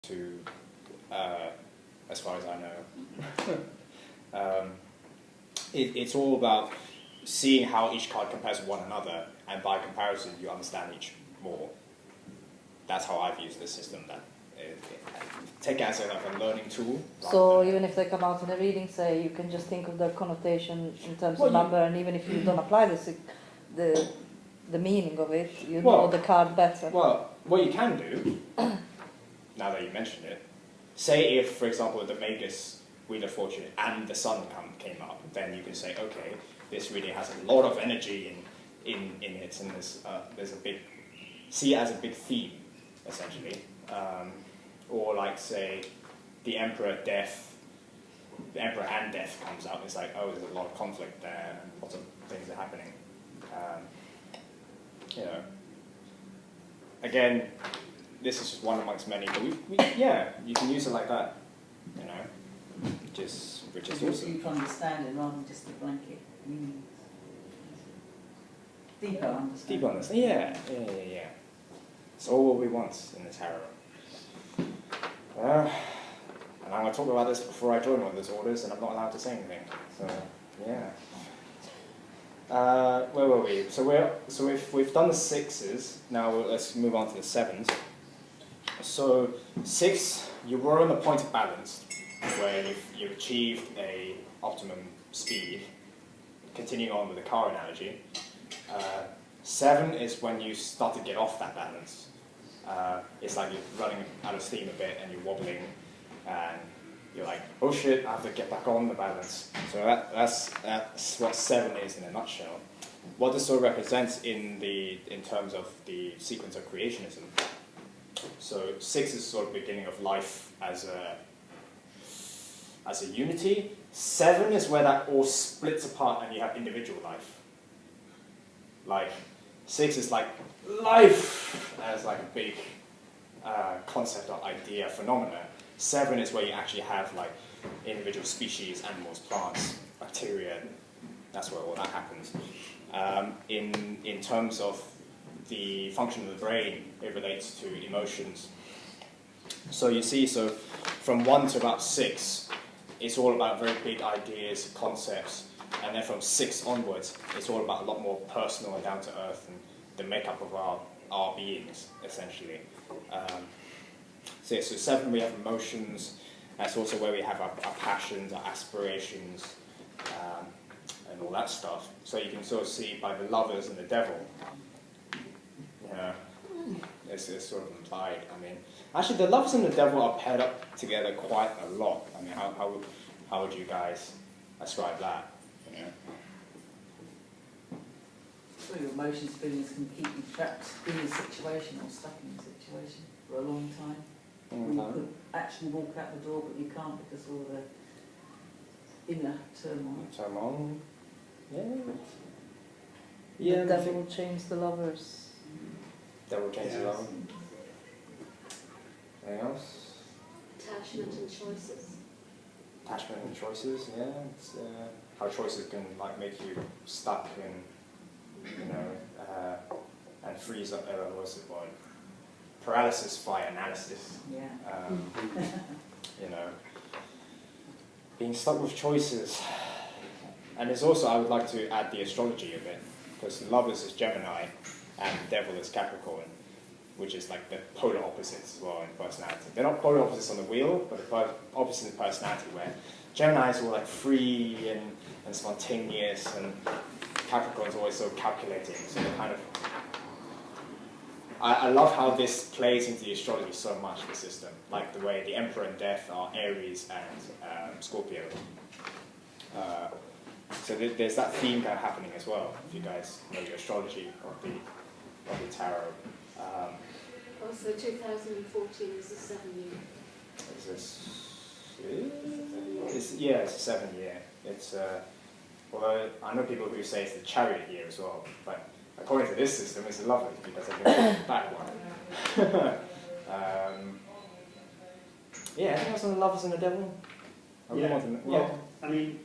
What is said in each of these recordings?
to, as far as I know. It's all about seeing how each card compares with one another, and by comparison you understand each more. That's how I've used this system. Take it as a learning tool. So even if they come out in a reading, say, you can just think of the connotation in terms of number, and even if you don't apply the meaning of it, you know the card better. Well, what you can do, now that you mentioned it, say if, for example, the Magus Wheel of Fortune and the Sun came up, then you can say, okay, this reading has a lot of energy in it, and there's a big, see it as a big theme, essentially. Or like, say, the Emperor and Death comes up. It's like, oh, there's a lot of conflict there, and lots of things are happening. You know, again, this is just one amongst many, but yeah, you can use it like that. You know, which is awesome. Deep understanding rather than just a blanket meaning. Deeper understanding. Deeper understanding. Yeah. It's all what we want in the tarot. And I'm going to talk about this before I join one of those orders, and I'm not allowed to say anything. So, yeah. Where were we? So we've done the 6s. Now let's move on to the 7s. So 6, you were on the point of balance, where you've achieved a optimum speed. Continuing on with the car analogy, 7 is when you start to get off that balance. It's like you're running out of steam a bit and you're wobbling, and you're like, oh shit, I have to get back on the balance. So that's what 7 is in a nutshell. What this sort of represents in terms of the sequence of creationism. So 6 is sort of beginning of life as a unity. 7 is where that all splits apart and you have individual life. Like 6 is like life as like a big concept or idea, phenomena. 7 is where you actually have like individual species, animals, plants, bacteria. That's where all that happens. In terms of the function of the brain, it relates to emotions. So you see, from 1 to about 6, it's all about very big ideas, concepts, and then from 6 onwards, it's all about a lot more personal and down to earth and the makeup of our beings, essentially. So 7, we have emotions. That's also where we have our passions, our aspirations, and all that stuff. So you can sort of see by the Lovers and the Devil, it's sort of implied. I mean, actually, the Lovers and the Devil are paired up together quite a lot. I mean, how would you guys ascribe that? You know? So your emotions, feelings can keep you trapped in a situation or stuck in a situation for a long time. You could actually walk out the door, but you can't because of all the inner turmoil. Yeah. The Devil will change the Lovers. Devil change the Lovers. Anything else? Attachment and choices. Attachment and choices, yeah. It's, how choices can like make you stuck and and freeze up. What's it called? Paralysis by analysis. Yeah. Being stuck with choices. And there's also, I would like to add the astrology of it, because the Lovers is Gemini and the Devil is Capricorn, which is like the polar opposites as well in personality. They're not polar opposites on the wheel, but the opposite in personality, where Gemini is all like free and spontaneous, and Capricorn is always so calculating. So they're kind of... I love how this plays into the astrology so much, the system. Like the way the Emperor and Death are Aries and Scorpio. So there's that theme kind of happening as well, if you guys know your astrology of the tarot. Also, 2014 is the 7-year. It's a 7-year. It's although I know people who say it's the Chariot year as well, but according to this system, it's a Lovers because I can go back one. Anything else on the Lovers and the Devil? I mean,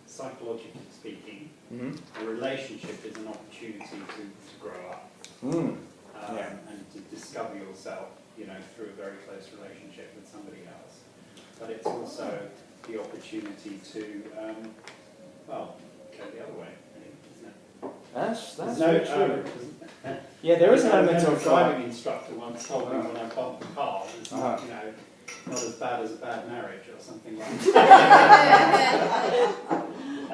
psychologically speaking, a relationship is an opportunity to grow up and to discover yourself. you know, through a very close relationship with somebody else. But it's also the opportunity to, well, go the other way, really, isn't it? That's There's very true. no, Yeah, there is an I element remember of a driving instructor once told me when I bought the car, it's not, Uh-huh. you know, not as bad as a bad marriage or something like that.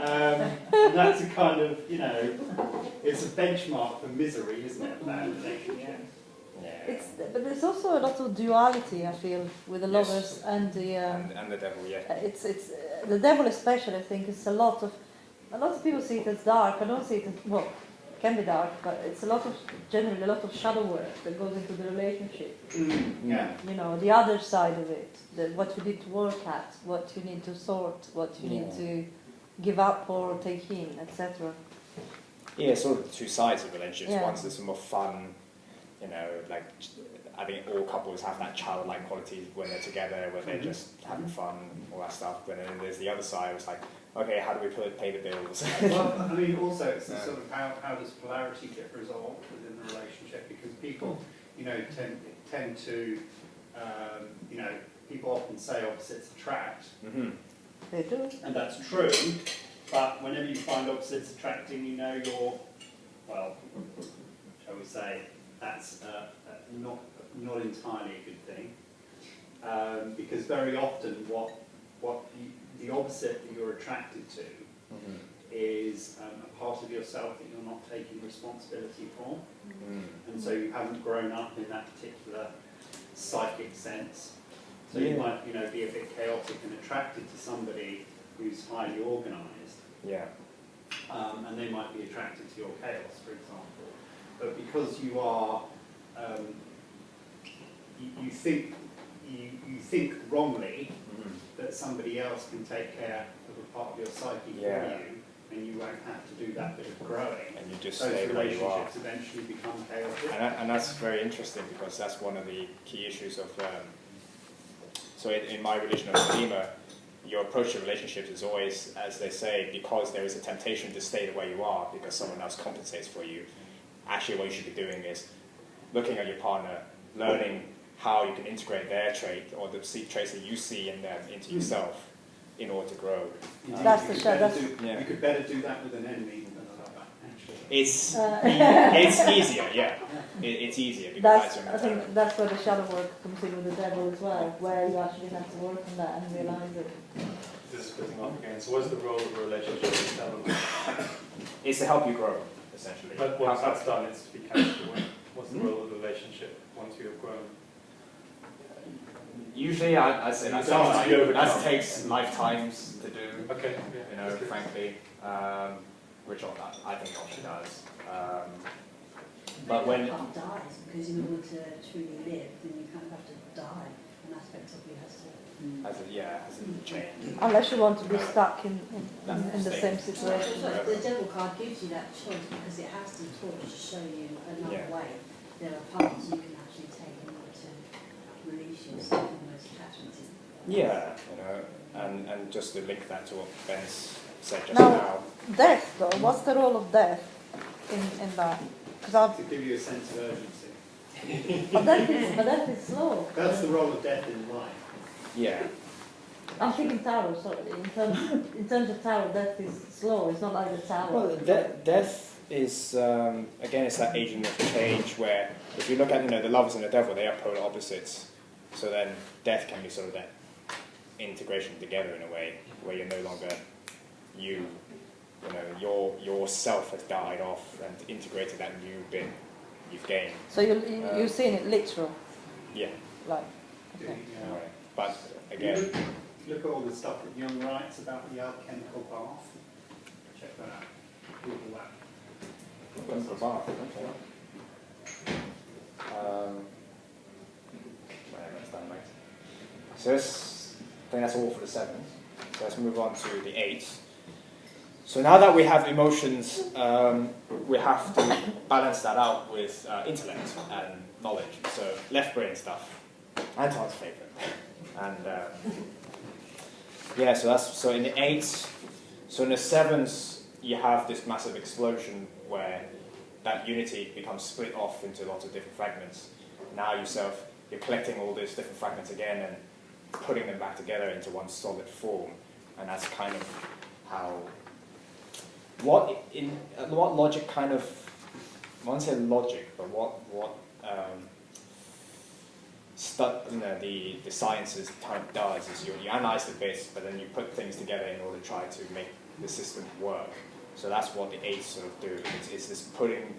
And that's a kind of, you know, it's a benchmark for misery, isn't it? Bad relationship. It's, but there's also a lot of duality, I feel, with the Yes. lovers and the. and the devil, yeah. It's the devil especially. I think it's a lot of people see it as dark. I don't see it as, well, it can be dark, but it's generally a lot of shadow work that goes into the relationship. Yeah. You know, the other side of it, what you need to work at, what you need to sort, what you need to give up or take in, etc. Yeah, sort of the two sides of relationships. Yeah. One's the more fun, you know, like I think all couples have that childlike quality when they're together, where they're just having fun, all that stuff. But then there's the other side. It's like, okay, how do we pay the bills? Well, I mean, also it's the sort of how does polarity get resolved within the relationship? Because people, you know, tend to, you know, people often say opposites attract, They do. and that's true. But whenever you find opposites attracting, you know you're, well, shall we say, that's not entirely a good thing, because very often what the opposite that you're attracted to is a part of yourself that you're not taking responsibility for, and so you haven't grown up in that particular psychic sense. So you might, you know, be a bit chaotic and attracted to somebody who's highly organised. Yeah. And they might be attracted to your chaos, for example. But because you are, you think wrongly that somebody else can take care of a part of your psyche for you, and you won't have to do that bit of growing. And you just those stay where you are. relationships eventually become chaotic. And that's very interesting because that's one of the key issues of. So in my religion of Fatima, your approach to relationships is always, as they say, because there is a temptation to stay the way you are because someone else compensates for you. Actually, what you should be doing is looking at your partner, learning how you can integrate their trait or the traits that you see in them into yourself in order to grow. That's the show. You could better do that with an enemy than a lover, actually. It's easier, yeah. It's easier because I think that's where the shadow work comes in with the devil as well, where you actually have to work on that and realise it. This is splitting off again. So what's the role of a relationship with devil? it's to help you grow, essentially. But once that's done, it's to be cast away. What's the role of the relationship once you have grown? Usually, I'd say that takes lifetimes to do. Okay. You know, frankly, which I think often does. But when part dies, because in order to truly live, then you kind of have to die. An aspect of you has to change. Unless you want to be stuck in the same situation. The devil card gives you that choice because it has the torch to show you another way. There are paths you can actually take in order to release yourself from those attachments. Yeah, you know, and just to link that to what Ben's said just Now, now. death though, what's the role of death in that? To give you a sense of urgency. But death is slow. That's the role of death in life. Yeah. I'm thinking tower, sorry. In terms of tower, death is slow. It's not like the tower. Well, death is again, it's that agent of change where if you look at the lovers and the devil, they are polar opposites. So then death can be sort of that integration together in a way where you're no longer you. You know, your self has died off and integrated that new bit you've gained. So you're seeing it literal. Yeah. Like. Okay. But again, look at all the stuff that Jung writes about the alchemical bath. Check that out. Google that. Alchemical bath. Okay. That's done, mate. So I think that's all for the 7s. So let's move on to the 8s. So now that we have emotions, we have to balance that out with intellect and knowledge. So left brain stuff, Anton's favourite. And so in the 8s, so in the 7s, you have this massive explosion where that unity becomes split off into lots of different fragments. Now yourself, you're collecting all these different fragments again and putting them back together into one solid form, and that's kind of how what logic kind of, I won't say logic, but the sciences kind of does is you analyze the bits, but then you put things together in order to try to make the system work. So that's what the 8s sort of do. It's this putting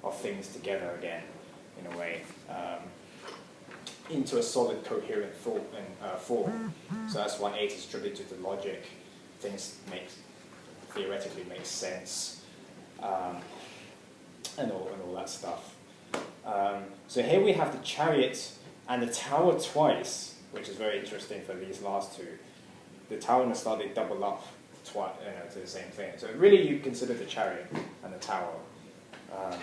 of things together again, in a way, into a solid, coherent thought and form. So that's why 8 is attributed to logic. Things theoretically make sense, and all that stuff. So here we have the chariot and the tower twice, which is very interesting for these last two. The tower and the star, they double up twice, to the same thing. So really you consider the chariot and the tower. Well,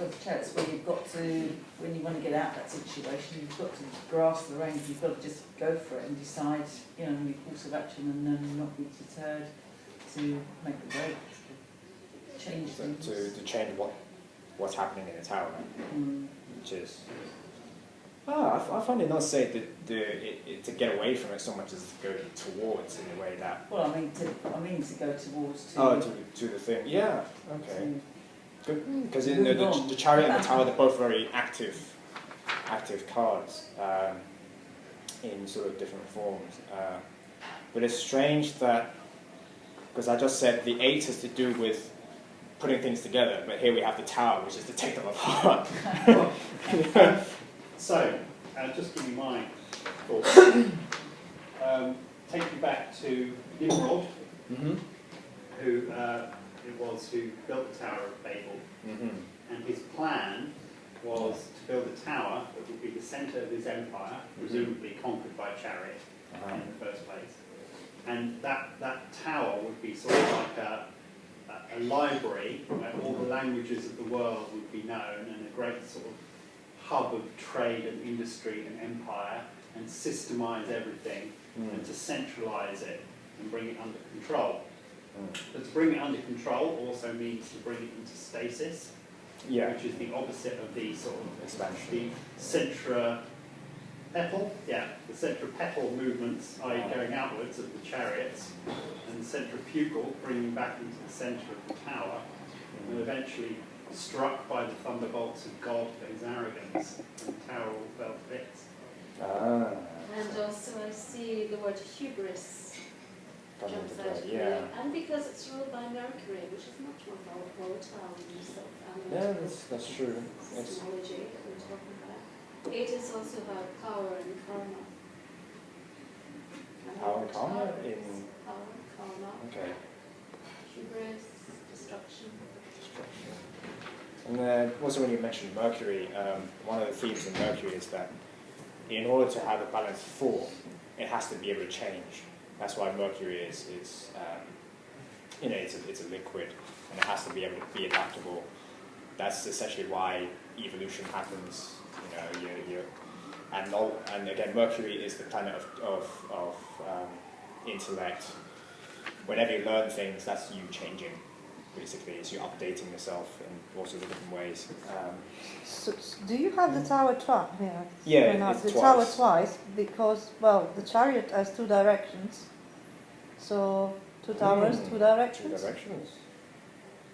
the chariot's where you've got to, when you want to get out of that situation, you've got to grasp the reins, you've got to just go for it and decide, your course of action, and then not be deterred to make the break, to change things. To change what's happening in the tower, which is... I find it not safe to get away from it so much as to go towards, in a way that... Well, I mean to go towards to the thing. Yeah. Okay. Good. Because the chariot and the tower, they're both very active cards in sort of different forms. But it's strange that, because I just said the 8 has to do with putting things together, but here we have the tower, which is to take them apart. So, just give you my thoughts. Take you back to Nimrod, who built the Tower of Babel, and his plan was to build a tower that would be the centre of his empire, presumably conquered by a chariot in the first place. And that tower would be sort of like a library where all the languages of the world would be known, and a great sort of hub of trade and industry and empire, and systemize everything and to centralize it and bring it under control. But to bring it under control also means to bring it into stasis, which is the opposite of the sort of expansion. The centripetal, the centripetal movements, i.e. going outwards of the chariots, and the centrifugal, bringing back into the centre of the tower, and eventually struck by the thunderbolts of God for his arrogance, and the tower all fell to bits. And also I see the word hubris jumps out at me. And because it's ruled by Mercury, which is much more volatile than the sort of analytical that's true. symbology that we're talking about. It is also about power and karma. Power and karma? Power, karma. Okay. Hubris, destruction. And then also when you mentioned Mercury, one of the themes in Mercury is that in order to have a balanced form, it has to be able to change. That's why Mercury is it's a liquid, and it has to be able to be adaptable. That's essentially why evolution happens. And again, Mercury is the planet of intellect. Whenever you learn things, that's you changing. Basically, is you updating yourself in all sorts of different ways. So, do you have the tower twice? Yeah, it's the twice. tower twice because, well, the chariot has 2 directions. So 2 towers, 2 directions. 2 directions.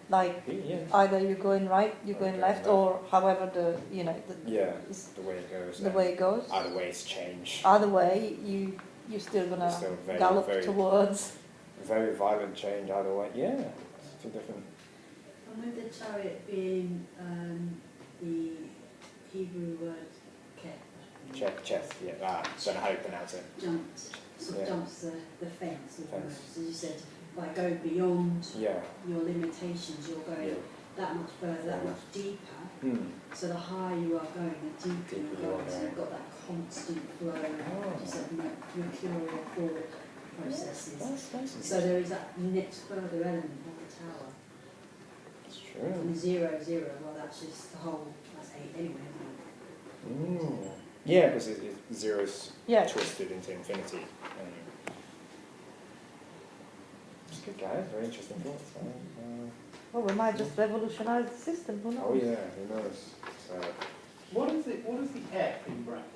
Like either you go in right, you go in left, or however the way it goes. The way it goes. Either way, it's change. Either way, you're still gonna gallop towards. Very violent change either way. Yeah. Two different. And with the chariot being the Hebrew word Chest, don't know how you pronounce it. Jumps the fence, as you said, by going beyond your limitations, you're going that much further, that much deeper. So the higher you are going, the deeper you are going. So you've got that constant flow of mercurial thought processes. So there is that next further element of the tower. That's true. And 0, 0, well that's just the whole, that's 8 anyway, isn't it? Yeah, because 0 is twisted into infinity. It's good, guys. Very interesting thoughts. Well, we might just revolutionize the system, who knows? Oh yeah, who knows? So, What is the F in brackets?